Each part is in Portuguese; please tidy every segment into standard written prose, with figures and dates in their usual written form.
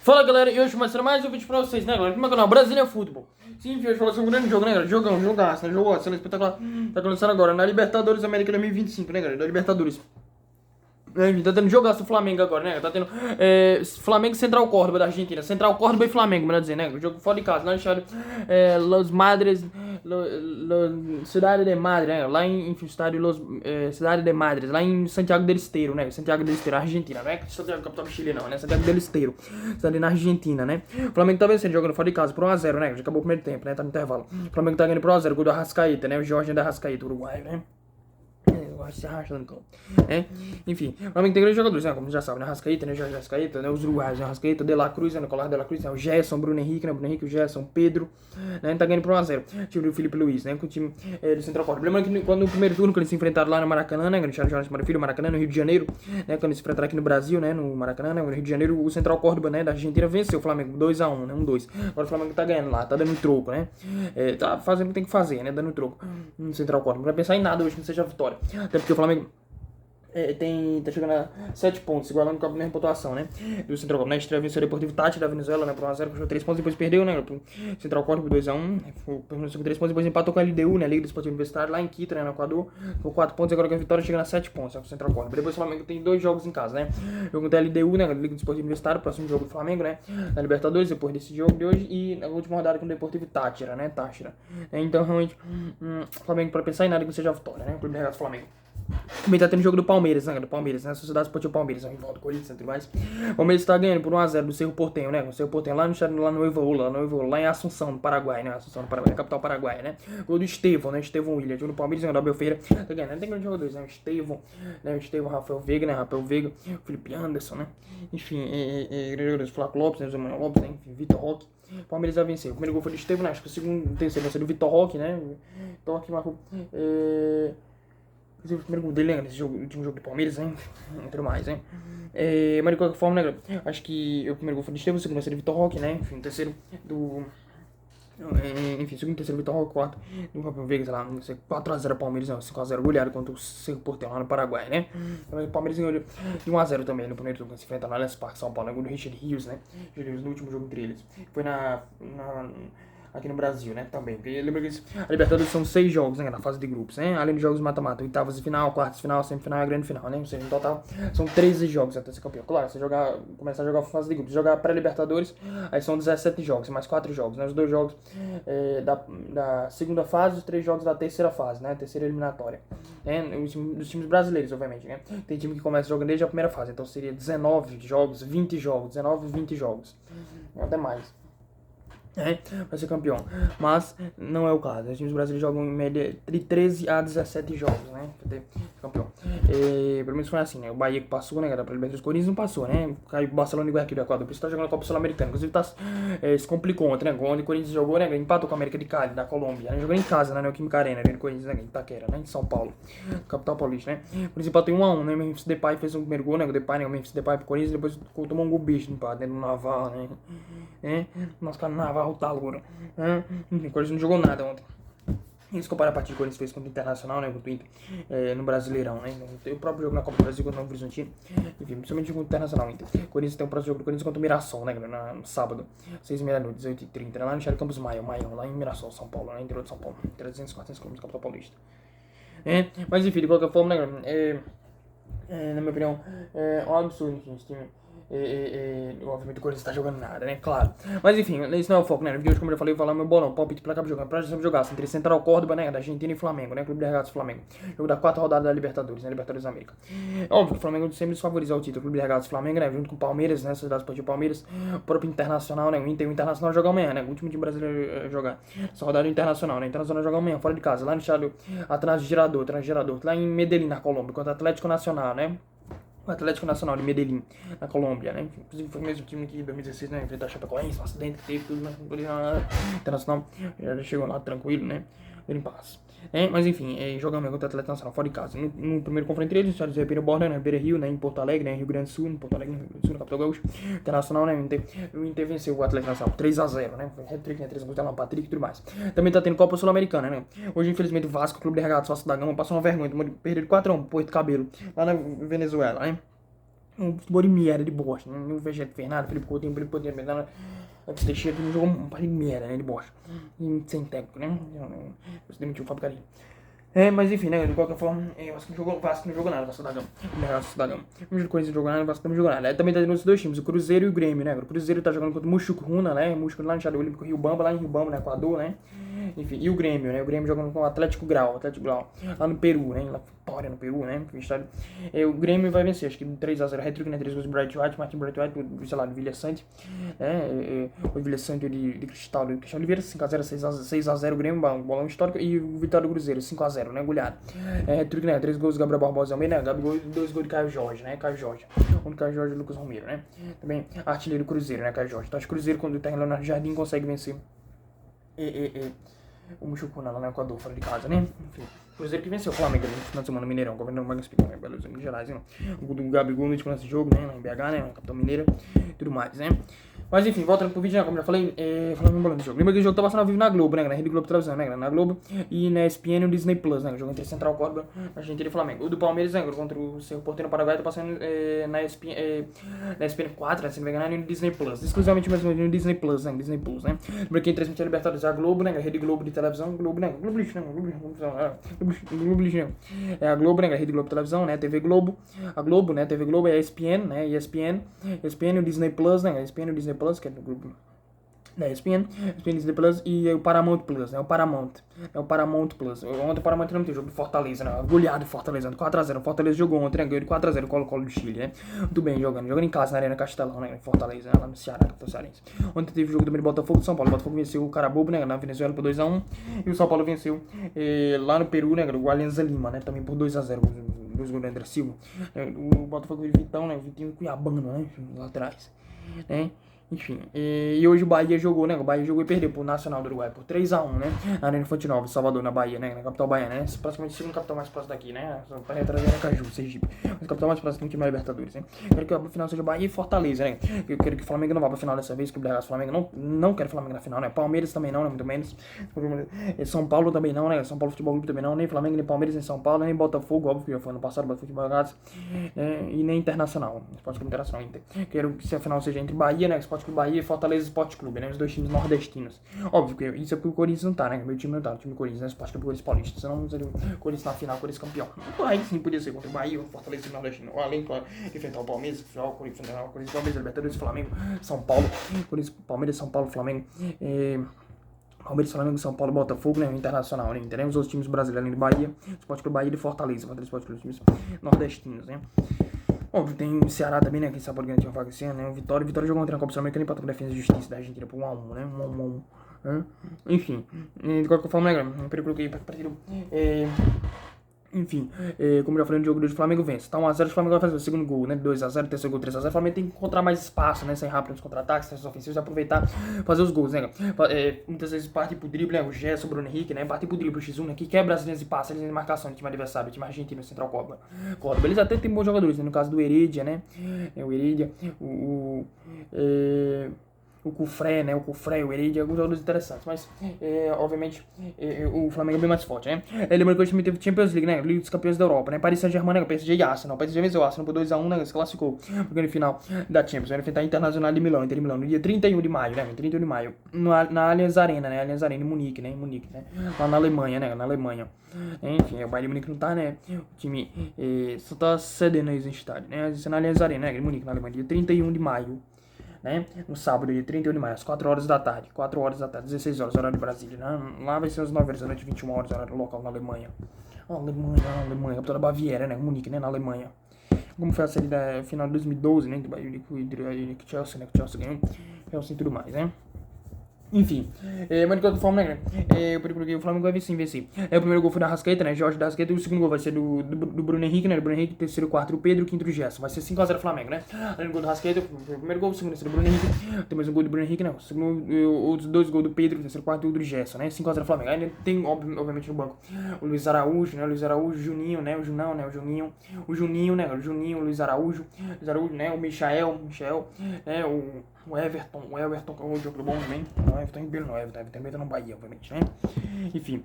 Fala galera, e hoje mostrando mais um vídeo pra vocês, né galera? Como é que é o canal Brasília Futebol. Sim, hoje falou sobre um grande jogo, né galera? Jogaço, né? Jogo espetacular. Tá começando agora na Libertadores América 2025, né galera? Da Libertadores. Tá tendo jogaço do Flamengo agora, né? Tá tendo Flamengo Central Córdoba da Argentina. Central Córdoba e Flamengo, melhor dizer, né? Jogo fora de casa, lá no estádio Los Madres, Cidade de Madre, né? Lá em, enfim, estádio Cidade de Madres, lá em Santiago del Estero, né? Santiago del Estero, Argentina, não é Santiago, capital do Chile, não, né? Santiago del Estero, cidade na Argentina, né? O Flamengo tá vencendo, jogando fora de casa por 1x0, né? Já acabou o primeiro tempo, né? Tá no intervalo. O Flamengo tá ganhando por 1x0, gol do Arrascaeta, né? O Jorge da Arrascaeta, Uruguai, né? Se arrastando, enfim, o Flamengo tem grandes jogadores, né? Como já sabe, né? Arrascaeta, né? Jorge Arrascaeta, né? Os uruguaios, né? Arrascaeta, De La Cruz, né? Nicolás De La Cruz, né? O Gerson, Bruno Henrique, né? Bruno Henrique, o Gerson, Pedro, né? Tá ganhando por 1x0. O time do Felipe Luiz, né? Com o time do Central Córdoba. Lembrando que quando no primeiro turno, quando eles se enfrentaram lá no Maracanã, né? Quando Charles Mário Filho, Maracanã, no Rio de Janeiro, né? Quando eles se enfrentaram aqui no Brasil, né? No Maracanã, né? No Rio de Janeiro, o Central Córdoba, né? Da Argentina venceu o Flamengo 2x1, né? 1-2. Agora o Flamengo tá ganhando lá, tá dando troco, né? Tá fazendo o que tem que fazer, né? Dando troco no Central Córdoba. Não vai pensar em nada hoje que não seja a vitória. Até porque o Flamengo tá chegando a 7 pontos, igualando com a mesma pontuação, né? Do Central Córdoba, né? Estreia venceu o Deportivo Táchira da Venezuela, né? Por 1x0, puxou 3 pontos, depois perdeu, né? Pro Central Córdoba 2x1, permaneceu com 3 pontos, depois empatou com a LDU, né? Liga do Esporte Universitário, lá em Quito, né? No Equador, com 4 pontos, agora com a vitória chegando a 7 pontos, né? Com o Central Córdoba. Depois o Flamengo tem 2 jogos em casa, né? Jogo contra a LDU, né? Liga do Esporte Universitário, próximo jogo do Flamengo, né? Na Libertadores, depois desse jogo de hoje, e na última rodada com o Deportivo Táchira, né? Então, realmente, o Flamengo, pra pensar em nada que seja a vitória, né? O Clube de Regatas Flamengo. Também tá tendo jogo do Palmeiras, né? Do Palmeiras, né? Sociedade Esportiva Palmeiras, rival do Corinthians e tudo mais. O Palmeiras tá ganhando por 1x0 do Cerro Porteño, né? O Cerro Porteño lá no Evola, lá em Assunção, no Paraguai, né? Assunção, no Paraguai, capital paraguaia, né? Gol do Estevão, né? Estevão William. Jogo do Palmeiras, né? O Abel Ferreira tá ganhando. Tem grandes jogadores, né? O Estevão, né? O Estevão, Rafael Veiga, né? Rafael Veiga, o Felipe Anderson, né? Enfim, grandes jogadores, Flávio Lopes, né? Zé Manuel Lopes, né? Enfim, Vitor Roque. O Palmeiras vai vencer. O primeiro gol foi do Estevão, né? Acho que o segundo, o terceiro vai ser do Vitor Roque, né? Vitor Roque marcou. O primeiro gol dele, né, nesse jogo, último jogo do Palmeiras, hein? E tudo mais, hein? Mas de qualquer forma, né, acho que o primeiro gol foi do Estevão, o segundo vai ser do Vitor Roque, né? Enfim, o terceiro do... Enfim, segundo e terceiro Vitor Roque, quarto do Rafael Veiga, sei lá, 4x0 Palmeiras, não, 5x0 goleado contra o Cerro Porteño lá no Paraguai, né? O Palmeiras ganhou de 1x0 também no primeiro turno, se enfrenta no Allianz Parque, São Paulo, né? Gol do Richard Rios, né? Richard Rios no último jogo entre eles. Foi aqui no Brasil, né, também. Porque lembra que a Libertadores são 6 jogos, né, na fase de grupos, né, além de jogos mata-mata, oitavas de final, quartas de final, semifinal e grande final, né, ou seja, no total são 13 jogos até ser campeão. Claro, você começar a jogar a fase de grupos, jogar pré-Libertadores, aí são 17 jogos, mais 4 jogos, né, os 2 jogos da segunda fase, os 3 jogos da terceira fase, né, terceira eliminatória, né, dos times brasileiros, obviamente, né, tem time que começa jogando desde a primeira fase, então seria 19 jogos, 20 jogos, 19, 20 jogos, até mais. Vai ser campeão, mas não é o caso. Os times brasileiros jogam em média de 13 a 17 jogos, né? Pra ter campeão. Pelo menos foi assim, né? O Bahia que passou, né? Pra Libertadores, o Corinthians não passou, né? Caiu o Barcelona e o Guayaquil do Equador, por isso tá jogando a Copa Sul-Americana. Inclusive se complicou ontem, né? Onde o Corinthians jogou, né? Empatou com a América de Cali, da Colômbia, né? Jogou em casa, né? No Química Arena, né? No Corinthians, né? Em Itaquera, né? Em São Paulo, capital paulista, né? O principal tem 1x1, né? O Memphis Depay fez um primeiro gol, né? O Depay, né? O Memphis Depay pro Corinthians, depois tomou um gol bicho no empate, né? No Navarro, né? Nosso cara Navarro tá louco. Enfim, o Corinthians não jogou nada ontem. E se comparar a partida que o Corinthians fez contra o Internacional, né, contra o Inter, no Brasileirão, né, tem o próprio jogo na Copa do Brasil contra o Novo Horizontino, enfim, principalmente o Internacional, Inter. O Corinthians tem o próximo jogo do Corinthians contra o Mirassol, né, no sábado, 6h30, 18h30, lá no Charles Campos Maia, lá em Mirassol, São Paulo, né, interior de São Paulo, 300, 400 km, capital paulista. Mas enfim, de qualquer forma, né, na minha opinião, é um absurdo, enfim, esse time. Obviamente o Corinthians tá jogando nada, né? Claro. Mas enfim, esse não é o foco, né? No vídeo de hoje, como eu já falei, eu vou falar meu bolão, palpite pra cabo jogando. Pra gente jogar entre Central Córdoba, né? Da Argentina e Flamengo, né? Clube de Regatas Flamengo. Jogo da 4ª rodada da Libertadores, né? Libertadores da América. Óbvio que o Flamengo sempre desfavoriza o título. Clube de Regatas Flamengo, né? Junto com o Palmeiras, né? Sociedade Esportiva Palmeiras. O próprio Internacional, né? O Internacional joga amanhã, né? O último time brasileiro jogar. Essa rodada Internacional, né? Internacional joga amanhã, fora de casa. Lá no estádio atrás do Gerador. Lá em Medellín, na Colômbia. Contra o Atlético Nacional, né? O Atlético Nacional de Medellín, na Colômbia, né? Inclusive foi o mesmo time que em 2016, né? Enfrentou a Chapecoense, um acidente que teve, tudo, né? O Internacional já chegou lá tranquilo, né? Ele em paz. Mas enfim, jogamos contra o Atlético Nacional fora de casa. No primeiro confronto entre eles, o José Ribeiro Borda, né? Beira Rio, né? Em Porto Alegre, né? Rio Grande do Sul, em Porto Alegre, Rio Grande do Sul, na capital gaúcha. Internacional, né? O Inter venceu o Atlético Nacional 3x0, né? Foi hat-trick, né? 3 gols de Patrick e tudo mais. Também tá tendo Copa Sul-Americana, né? Hoje, infelizmente, o Vasco, o Clube de Regatas Vasco da Gama, passou uma vergonha, perderam 4x1 pro Porto Cabelo, lá na Venezuela, né? Um futebol de merda, de bosta, né? Não vejo Fernando, Felipe Coutinho, Felipe Coutinho, Fernando, antes de Teixeira, não jogou um par de merda, né? De bosta. E sem técnico, né? Você demitiu o Fábio Carinho. Mas enfim, né? De qualquer forma, o Vasco não jogou nada, Vasco da Gama. Vasco da Gama. Mesma coisa, não jogou nada, o Vasco não jogou nada. Também tá tendo os dois times, o Cruzeiro e o Grêmio, né? O Cruzeiro tá jogando contra o Mushukruna, né? Mushukruna lá no Estado Olímpico Rio Bamba, lá em Rio Bamba, no Equador, né? Enfim, e o Grêmio, né? O Grêmio jogando com o Atlético Grau, lá no Peru, né? Lá Vitória, no Peru, né? O Grêmio vai vencer, acho que 3x0, hat-trick, né? 3 gols de Bright White, Martin Bright White, sei lá, do Vilha Sante, né? O Vilha Sante de Cristal Oliveira, 5x0, 6x0 o Grêmio, bolão histórico, e o Vitória do Cruzeiro, 5x0, né? Goleado. Hat-trick, né? 3 gols do Gabriel Barbosa Almeida, né? Gabigol, 2 gols de Caio Jorge, né? Caio Jorge. Um de Caio Jorge e Lucas Romero, né? Também artilheiro do Cruzeiro, né? Caio Jorge. Então acho que o Cruzeiro, quando tá em Leonardo Jardim, consegue vencer o Mushucuna lá no Equador, fora de casa, né? Enfim, o Cruzeiro que venceu o Flamengo ali no final de semana, Mineirão, governador Magas Picão, né? Belo Horizonte, Gerais, né? O gol do Gabigol no último lance de jogo, né? Lá em BH, né? Capitão Mineira e tudo mais, né? Mas enfim, voltando pro vídeo, né? Como já falei, falando embolando do jogo. Lembra que o jogo tá passando ao vivo na Globo, né? Na Rede Globo Televisão, né? Na Globo e na ESPN e no Disney Plus, né? O jogo entre Central Córdoba, Argentina e Flamengo. O do Palmeiras, né? Contra o Cerro Porteiro no Paraguai, tá passando na ESPN 4, né? Se não me engano, e no Disney Plus. Exclusivamente mesmo no Disney Plus, né? Disney Plus, né? Lembra que quem transmite a Libertadores é a Globo, né? A Rede Globo de televisão, Globo, né? Globo Lixo, né? Globo Lixo, né? É a Globo, né? A Rede Globo Televisão, né? TV Globo. A Globo, né? TV Globo é a ESPN, né? ESPN e o Disney Plus, né? A ESPN e o Disney Plus, que é do grupo da ESPN, Disney Plus e o Paramount Plus, né? O Paramount Plus. Ontem o Paramount não tem jogo de Fortaleza, né? Goleado de Fortaleza, 4x0. O Fortaleza jogou ontem, né? Ganhou de 4x0 o Colo-Colo do Chile, né? Muito bem jogando em casa na Arena Castelão, né? Fortaleza, né? Lá no Ceará, capital cearense. Ontem teve o jogo também de Botafogo de São Paulo. O Botafogo venceu o Carabobo, né? Na Venezuela por 2x1. E o São Paulo venceu lá no Peru, né? O Alianza Lima, né? Também por 2x0. Dois gols do André Silva. O Botafogo de Vitão, né? O Vitinho Cuiabano, né? Lá atrás, né? Enfim, e hoje o Bahia jogou, né? O Bahia jogou e perdeu pro Nacional do Uruguai por 3x1, né? Na Arena Fonte Nova, Salvador, na Bahia, né? Na capital baiana, né? Praticamente o segundo capital mais próximo daqui, né? Para trazer a Caju, Sergipe. Mas o capital mais próximo do time é Libertadores, né? Quero que a final seja Bahia e Fortaleza, né? Eu quero que o Flamengo não vá pra final dessa vez, que o Flamengo não quero o Flamengo na final, né? Palmeiras também não, né? Muito menos. São Paulo também não, né? São Paulo Futebol Clube também não. Nem Flamengo, nem Palmeiras, nem São Paulo, nem Botafogo, óbvio que já foi ano passado, Botafogo Bagaço, e nem Internacional. Esporte Clube Internacional Inter. Quero que se a final seja entre Bahia, né? Esporte Clube Bahia e Fortaleza Esporte Clube, né? Os dois times nordestinos. Óbvio que isso é porque o Corinthians não tá, né? Meu time não tá, o time do Corinthians, né? Esporte Clube Corinthians Paulista. Senão não seria o Corinthians na final, o Corinthians campeão. Aí sim podia ser contra o Bahia, o Fortaleza e o Nordestino. Ou além, claro, enfrentar o Palmeiras, o Corinthians, Palmeiras, Libertadores, Flamengo, São Paulo, Palmeiras, São Paulo, Flamengo, Palmeiras, Flamengo, São Paulo, Botafogo, né? Internacional, né? Teremos os outros times brasileiros de Bahia, Esporte Clube Bahia e de Fortaleza, Esporte Clube, times nordestinos, né? Óbvio, tem o Ceará também, né? Quem sabe pode garantir uma vaga esse ano, né? O Vitória jogou ontem na Copa Sul-Americana e empatou com a Defesa e Justiça da Argentina por 1x1, né? 1x1, né? Enfim, de qualquer forma, né? Eu coloquei pra partido. Enfim, como já falei no jogo do Flamengo vence. Tá 1x0, o Flamengo vai fazer o segundo gol, né? 2x0, terceiro gol, 3x0. O Flamengo tem que encontrar mais espaço, né? Sair rápido nos contra-ataques, testes ofensivos, aproveitar, fazer os gols, né? Muitas vezes parte pro drible, né? O Gerson, o Bruno Henrique, né? Parte pro drible, o X1, né? Que quebra as linhas de passe, as linhas de marcação do time adversário, do time argentino, Central Córdoba. Eles até tem bons jogadores, né? No caso do Heredia, né? O Heredia, o Cufré, né? O Heredia, alguns jogadores interessantes. Mas, obviamente, o Flamengo é bem mais forte, né? Lembrando que hoje também teve Champions League, né? Liga dos Campeões da Europa, né? Paris Saint-Germain, né? PSG e Arsenal. O PSG venceu o Arsenal por 2x1, né? Se classificou pro grande final da Champions. Vai enfrentar a Internacional de Milão, Inter de Milão, no dia 31 de maio, né? 31 de maio. Na Allianz Arena, né? Allianz Arena em Munique, né? Lá na Alemanha, né? Na Alemanha. Enfim, o Bayern de Munique não tá, né? O time só tá cedendo aí no estádio, né? Isso é na Allianz Arena, né? Em Munique, na Alemanha, dia 31 de maio. Né? No sábado, dia 31 de maio, às 4 horas da tarde, 16 horas, horário de Brasília, né? Lá vai ser às 9 horas da noite, 21 horas, horário local na Alemanha. Alemanha, capital da Baviera, né? Munique, né? Na Alemanha. Como foi a série da final de 2012, né? Que Chelsea, né? Que Chelsea ganhou, Chelsea e tudo mais, né? Enfim, mas de qualquer forma, né? O Flamengo vai vencer. O primeiro gol foi da Arrascaeta, né? Jorge da Arrascaeta. E o segundo gol vai ser do Bruno Henrique, né? Do Bruno Henrique, terceiro, quarto, o Pedro, o quinto, o Gerson. Vai ser 5x0 Flamengo, né? Além do gol do Arrascaeta, o primeiro gol, o segundo do Bruno Henrique. Tem mais um gol do Bruno Henrique, né? O segundo, os dois gols do Pedro, o terceiro, quarto e o do Gerson, né? 5x0 Flamengo. Ainda tem, obviamente, no banco o Luiz Araújo, né? O Luiz Araújo, o Juninho, né? O Junão, né? O Juninho, né? O Juninho, o Luiz Araújo, né? O Michael, né? O Everton, que é um jogo bom também, Everton Ribeiro não, Everton Ribeiro não, Bahia, obviamente, né? Enfim,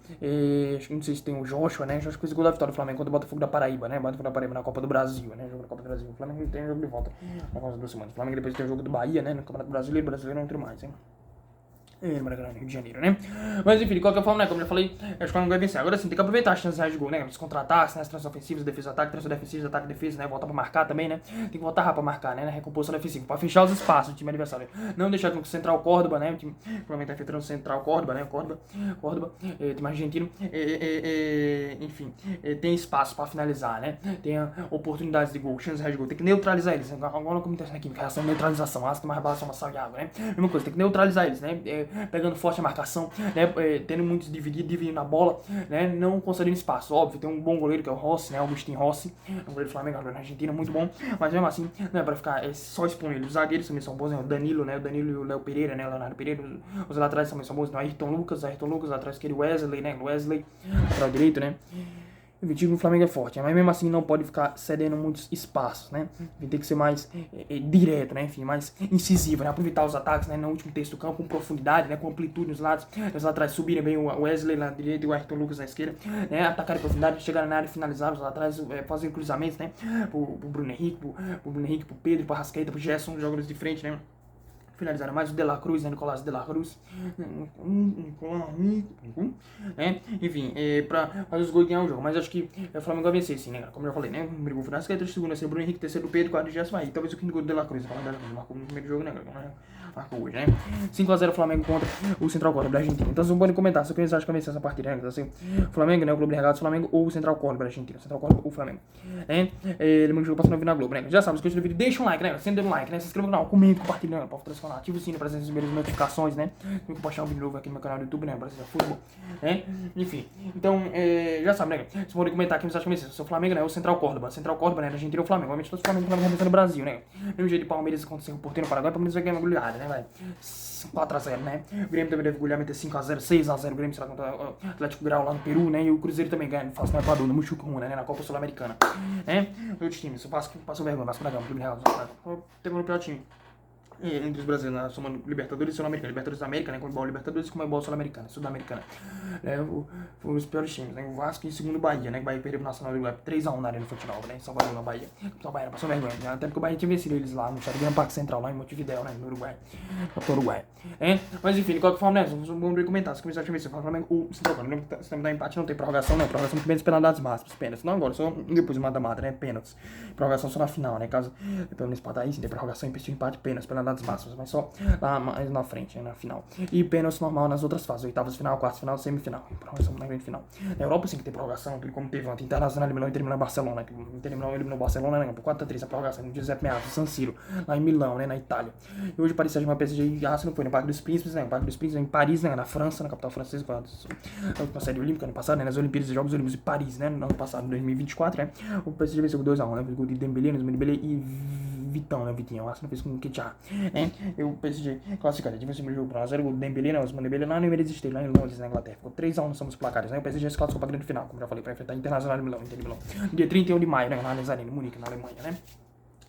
acho que não sei se tem o Joshua, né? Joshua fez o gol da vitória do Flamengo contra o Botafogo da Paraíba, né? Botafogo da Paraíba na Copa do Brasil, né? Jogo da Copa do Brasil. O Flamengo tem jogo de volta na Copa das Semanas. O Flamengo depois tem o jogo do Bahia, né? No Campeonato Brasileiro não tem mais, hein? Maracanã, Rio de Janeiro, né? Mas enfim, de qualquer forma, né? Como eu já falei, acho que o Flamengo vai vencer. Agora sim, tem que aproveitar as chances de gol, né? Os contra-ataques, né? As transições ofensivas, defesa, ataque, transição defensiva, ataque, defesa, né? Voltar pra marcar também, né? Tem que voltar rápido pra marcar, né? Recomposição defensiva, pra fechar os espaços do time adversário. Não deixar com o central Córdoba, né? O time provavelmente tá enfrentando o central Córdoba, né? Córdoba, time argentino. Enfim, tem espaço pra finalizar, né? Tem oportunidades de gol, chances de gol. Tem que neutralizar eles. Agora como tem aqui, reação de neutralização, ácido mais balação, uma sal de água, né? Mesma coisa, tem que neutralizar eles, né? Pegando forte a marcação, né, tendo muitos dividindo a bola, né, não concedendo espaço. Óbvio, tem um bom goleiro que é o Rossi, né, Agustin Rossi, um goleiro do Flamengo, goleiro da Argentina, muito bom, mas mesmo assim, não é pra ficar só expondo ele. Os zagueiros também são bons, né, o Danilo e o Léo Pereira, né, o Leonardo Pereira, os laterais também são bons, né, Ayrton Lucas, atrás que ele Wesley, né, lateral direito, né. O time do Flamengo é forte, mas mesmo assim não pode ficar cedendo muitos espaços, né? Tem que ser mais direto, né? Enfim, mais incisivo, né? Aproveitar os ataques, né? No último terço do campo, com profundidade, né? Com amplitude nos lados. Os laterais subirem bem o Wesley na direita e o Ayrton Lucas na esquerda, né? Atacar em profundidade, chegar na área e finalizar os laterais, fazer cruzamentos, né? Pro Bruno Henrique, pro Pedro, pro Arrascaeta, pro Gerson, os jogadores de frente, né? Finalizaram mais o De La Cruz, né? Nicolás De La Cruz. Enfim, pra fazer os gols e ganhar o jogo. Mas acho que o Flamengo vai vencer, sim, né? Como eu já falei, né? Brigou o Arrascaeta, segundo o Bruno Henrique, terceiro o Pedro, quarto o Gerson aí. Talvez o quinto gol do De La Cruz. Marcou no primeiro jogo, né? Marcou hoje, né? 5x0 Flamengo contra o Central Córdoba da Argentina. Então vocês podem comentar se vocês acham que vai vencer essa partida, né? Então, assim, o Flamengo, né? O Globo de Regatas, Flamengo ou o Central Córdoba da Argentina. Central Córdoba ou o Flamengo. Lembrando que o jogo passando na Globo, né? Já sabe, se gostou do vídeo, deixa um like, né? Sempre dando um like, né? Se inscreva no canal, comente, compartilha, né? Pra fortalecer o canal, ativa o sino pra receber as notificações, né? Tem que postar um vídeo novo aqui no meu canal do YouTube, né? Brasileiro Futebol, né? Enfim, então, já sabe, né? Vocês podem comentar aqui, vocês acham que vai vencer. Se o Flamengo, né? O Central Córdoba, né? Da Argentina ou o Flamengo. Obviamente, todos os Flamengo vai no Brasil, né? Mesmo jeito de Palmeiras aconteceu o Porteiro no Paraguai, Palmeiras vai ganhar uma goleada, né? Vai 4x0, né? O Grêmio também deve golear, meter 5x0, 6x0. O Grêmio será contra o Atlético Grau lá no Peru, né? E o Cruzeiro também ganha, fácil no Equador, no Muxucuna, né? Na Copa Sul-Americana, né? Outros times, o Vasco passou vergonha, Vasco da Gama, Clube Real, teve o pior time entre os brasileiros, né? Somando Libertadores e Sul-Americana. Libertadores da América, né? Comebol Libertadores e Comebol Sul-Americana, Sul-Americana. Foram os piores times, né? O Vasco em segundo Bahia, né? O Bahia perdeu pro Nacional do Uruguai 3x1 na Arena Futebol, né? Salvador na Bahia. O Bahia passou vergonha, né? Até porque o Bahia tinha vencido eles lá no estádio Gran Parque Central, lá em Montevidéu, né? No Uruguai. Capital Uruguai. Mas enfim, de qualquer forma, né? Vamos comentar. Se começar a ver se o Flamengo ou Central Córdoba. Se não dá empate, não tem prorrogação, né? Prorrogação muito bem dos penalidades máximas, pênaltis. Não agora, só depois do mata-mata, né? Pênaltis. Prorrogação só na final, né? Caso pelo menos empatar aí, sim, tem prorrogação, empate, pênaltis, penalidades máximas, mas só lá mais na frente, né, na final. E pênalti normal nas outras fases, oitavas de final, quartas de final, semifinal. Prorrogação na grande final. Na Europa sim que tem prorrogação, como teve ontem, Internacional eliminou Inter Milão e Barcelona. Inter Milão eliminou Barcelona, né, por 4x3 a prorrogação, no Giuseppe Meazza, San Siro, lá em Milão, né, na Itália. E hoje Paris Saint-Germain, PSG e Arsenal foi no Parque dos Príncipes, né, o Parque dos Príncipes em Paris, né, na França, na capital francesa, com a última série olímpica ano passado, né, nas Olimpíadas e Jogos Olímpicos de Paris, né, no ano passado, 2024, né, o PSG venceu 2x1, né, gol de Dembélé, e Vitão, né? Vitinho, o Arsenal fez com o Ketia, né? E o PSG classificado. Tive esse jogo pra 0 gol do Dembélé, né? O Dembélé lá no Emirates Stadium, lá em Londres, na Inglaterra. Ficou 3x1 nos placares, né? O PSG se classificou pra grande final, como já falei, pra enfrentar Internacional de Milão, Inter de Milão. Dia 31 de maio, né? Na Allianz Arena, em Munique, na Alemanha, né?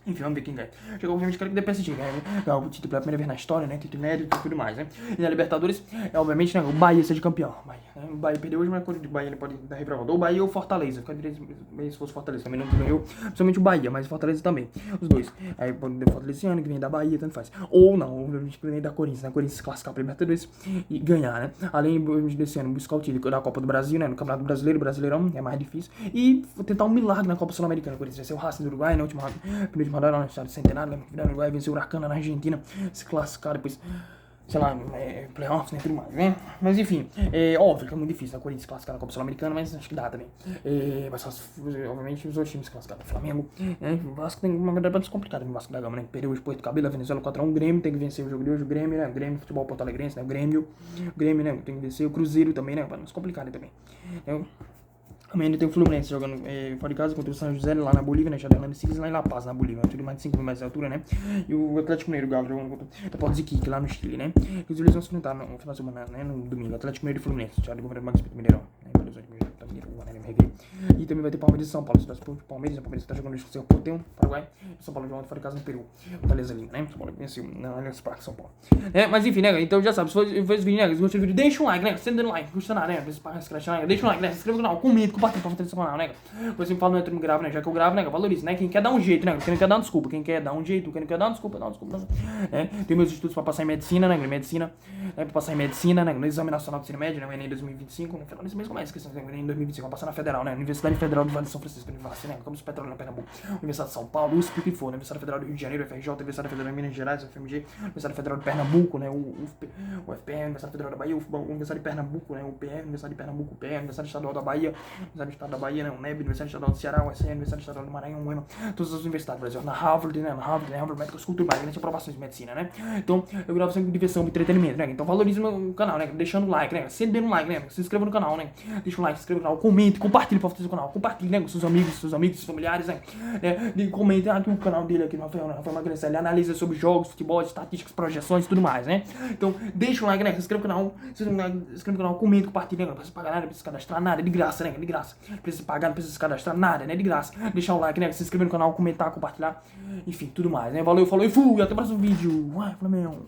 Enfim, vamos ver quem ganha. Chegou, obviamente, quero que dê PSG, né? O título pela primeira vez na história, né? Título inédito e tudo mais, né? E na Libertadores, obviamente, né? O Bahia seja campeão. O Bahia perdeu hoje, mas o Bahia ele pode dar reviravolta. Ou o Bahia ou o Fortaleza. Eu queria se fosse Fortaleza. Também não ganhou, principalmente o Bahia, mas o Fortaleza também. Os dois. Aí pode dar Fortaleza esse ano, que vem da Bahia, tanto faz. Ou não, obviamente, que vem da Corinthians, né? Corinthians se classificar para Libertadores e ganhar, né? Além desse ano, buscar o título da Copa do Brasil, né? No Campeonato Brasileiro, Brasileirão, é mais difícil. E tentar um milagre na Copa Sul-Americana. O Corinthians vai ser o Racing do Uruguai, na última rodada, no estado centenário, né? No Uruguai, venceu o Huracan na Argentina, se classificar depois, sei lá, playoffs, né, tudo mais, né? Mas enfim, óbvio que é muito difícil a Corinthians se classificar na Copa Sul-Americana, mas acho que dá também. Mas obviamente os outros times se classificaram. O Flamengo, né? O Vasco tem uma grande complicada, o Vasco da Gama, né? Perdeu hoje Porto Cabelo, a Venezuela 4x1, o Grêmio tem que vencer o jogo de hoje, o Grêmio, né? O Grêmio, futebol Porto Alegrense, né? O Grêmio, né? Tem que vencer o Cruzeiro também, né? Mas complicado também. Também ainda tem o Fluminense jogando fora de casa contra o São José lá na Bolívia, né? Chadelano Cires lá em La Paz, na Bolívia, tudo mais de 5 mil metros de altura, né? E o Atlético Mineiro, o Galo, jogando contra o Deportes Iquique lá no Chile, né? Inclusive eles vão se enfrentar no final de semana, né? No domingo, Atlético Mineiro e Fluminense, Thiago de Governo Max Mineirão, né? E também vai ter Palmeiras e São Paulo. Palmeiras tá jogando no Porteão, Paraguai. São Paulo jogando fora de casa no Peru. Fortaleza ali, né? São Paulo venceu na Allianz Parque, São Paulo. Mas enfim, né? Então já sabe, se for esse vídeo, né? Se gostou do vídeo, deixa um like, né? Sendo like, não custa nada, né? Deixa um like, né? Se inscreva no canal, comenta, compartilha pra fortalecer o canal, né? Depois você me fala no YouTube gravo, né? Já que eu gravo, né? Valorize, né? Quem quer dar um jeito, né? Quem não quer dar uma desculpa. Quem quer dar um jeito, quem não quer dar uma desculpa, dá uma desculpa. Tem meus estudos pra passar em medicina, né? Pra passar em medicina, né? No Exame Nacional do Ensino Médio, né? O Enem 2025. No final desse mês começa a questão, né? O Enem 2025. Vou passar na Federal, né? Universidade Federal do Vale de São Francisco, né? Campus Petróleo, na Pernambuco. Universidade de São Paulo, USP, o que for. Universidade Federal do Rio de Janeiro, FRJ, Universidade Federal de Minas Gerais, UFMG, Universidade Federal de Pernambuco, né? UFPR, Universidade Federal da Bahia, Universidade de Pernambuco, né? UPR, Universidade de Pernambuco, UPR, Universidade Estadual da Bahia, Universidade do Estado da Bahia, né? UNEB, Universidade Estadual do Ceará, USN, Universidade Estadual do Maranhão, UEMA, todas as universidades do Brasil, na Harvard, né? Harvard Medical School, tudo mais, né? Aprovações de medicina, né? Então, eu gravo sempre diversão e entretenimento, né? Então, valorize o meu canal, né? Deixando o like, né? Sempre dando like, né? Se inscreva no canal, né? Deixa um like, se inscreva no canal, comente, compartilhe pra fazer o canal, compartilhe, né? Com seus amigos, seus familiares, né? Comente aqui o canal dele aqui no Rafael Magressa, ele analisa sobre jogos, futebol, estatísticas, projeções e tudo mais, né? Então, deixa um like, né? Se inscreva no canal, comente, compartilhe, né? Não precisa pagar nada, não precisa cadastrar nada, é de graça, né? É de graça. Não precisa pagar, não precisa cadastrar nada, né? É de graça. Deixar o like, né? Se inscrever no canal, comentar, compartilhar, enfim, tudo mais, né? Valeu, falou e fui, até o próximo vídeo. Uai, Flamengo.